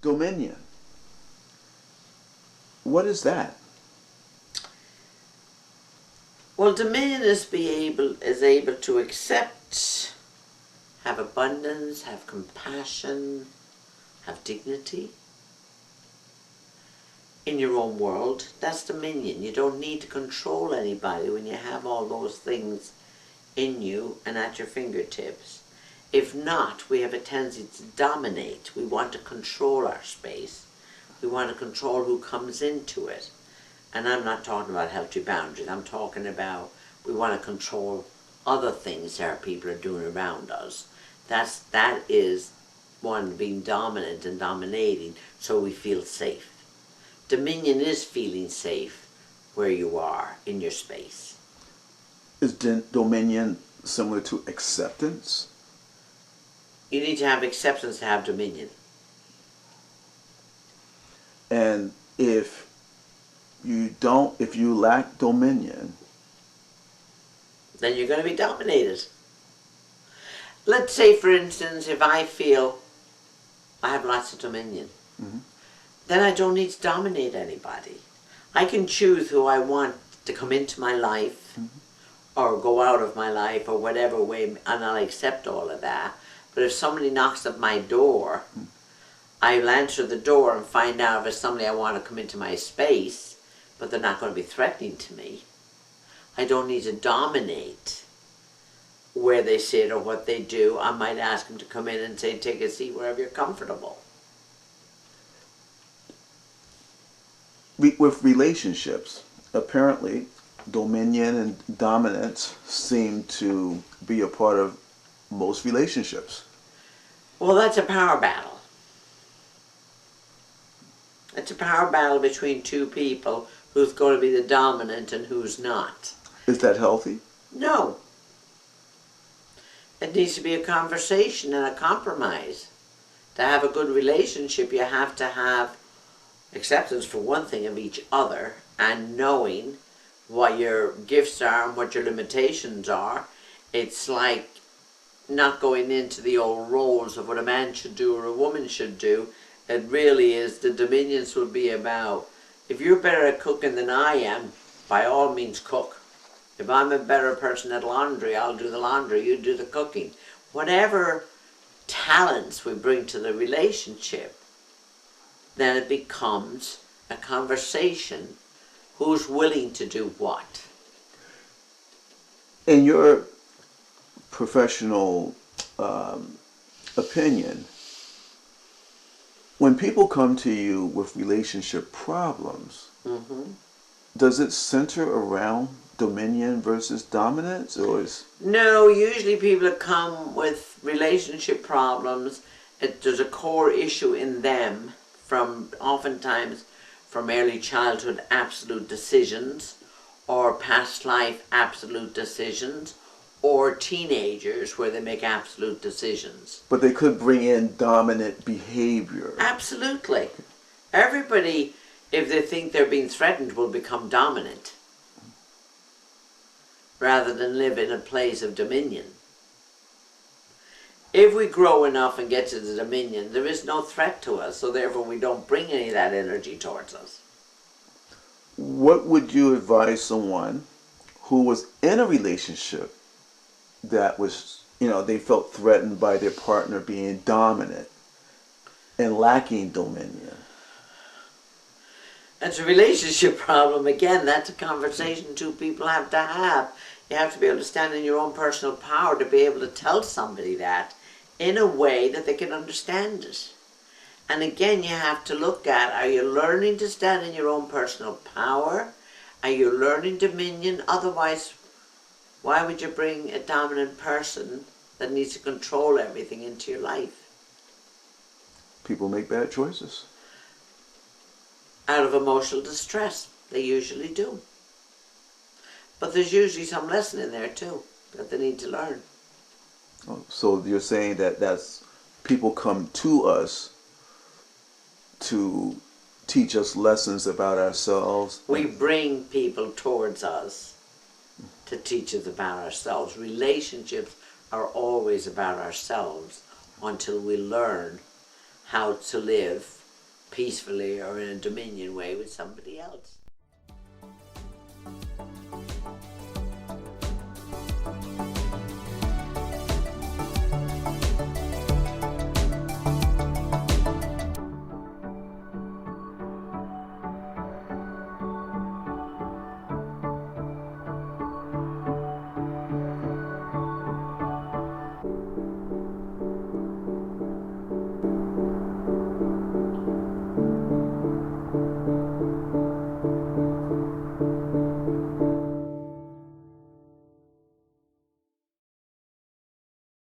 Dominion. What is that? Well, dominion is able to accept, have abundance, have compassion, have dignity in your own world. That's dominion. You don't need to control anybody when you have all those things in you and at your fingertips. If not, we have a tendency to dominate. We want to control our space. We want to control who comes into it. And I'm not talking about healthy boundaries. I'm talking about we want to control other things that our people are doing around us. That is one, being dominant and dominating, so we feel safe. Dominion is feeling safe where you are in your space. Is dominion similar to acceptance? You need to have acceptance to have dominion. And if you lack dominion, then you're going to be dominated. Let's say, for instance, if I feel I have lots of dominion, then I don't need to dominate anybody. I can choose who I want to come into my life or go out of my life or whatever way, and I'll accept all of that. But if somebody knocks at my door, I'll answer the door and find out if it's somebody I want to come into my space, but they're not going to be threatening to me. I don't need to dominate where they sit or what they do. I might ask them to come in and say, take a seat wherever you're comfortable. With relationships, apparently dominion and dominance seem to be a part of most relationships. Well, that's a power battle. It's a power battle between two people, who's going to be the dominant and who's not. Is that healthy? No. It needs to be a conversation and a compromise. To have a good relationship, you have to have acceptance, for one thing, of each other, and knowing what your gifts are and what your limitations are. It's like not going into the old roles of what a man should do or a woman should do. It really is, the dominions would be about, if you're better at cooking than I am, by all means cook. If I'm a better person at laundry, I'll do the laundry, you do the cooking. Whatever talents we bring to the relationship, then it becomes a conversation. Who's willing to do what? In your professional opinion, when people come to you with relationship problems, does it center around dominion versus dominance, or is... No, usually people that come with relationship problems, there's a core issue in them from oftentimes from early childhood absolute decisions, or past life absolute decisions, or teenagers where they make absolute decisions. But they could bring in dominant behavior. Absolutely. Everybody, if they think they're being threatened, will become dominant rather than live in a place of dominion. If we grow enough and get to the dominion, there is no threat to us, so therefore we don't bring any of that energy towards us. What would you advise someone who was in a relationship that was, they felt threatened by their partner being dominant and lacking dominion? That's a relationship problem. Again, that's a conversation two people have to have. You have to be able to stand in your own personal power to be able to tell somebody that in a way that they can understand it. And again, you have to look at, are you learning to stand in your own personal power? Are you learning dominion? Otherwise, why would you bring a dominant person that needs to control everything into your life? People make bad choices. Out of emotional distress. They usually do. But there's usually some lesson in there too that they need to learn. So you're saying that that's people come to us to teach us lessons about ourselves. We bring people towards us to teach us about ourselves. Relationships are always about ourselves until we learn how to live peacefully or in a dominion way with somebody else.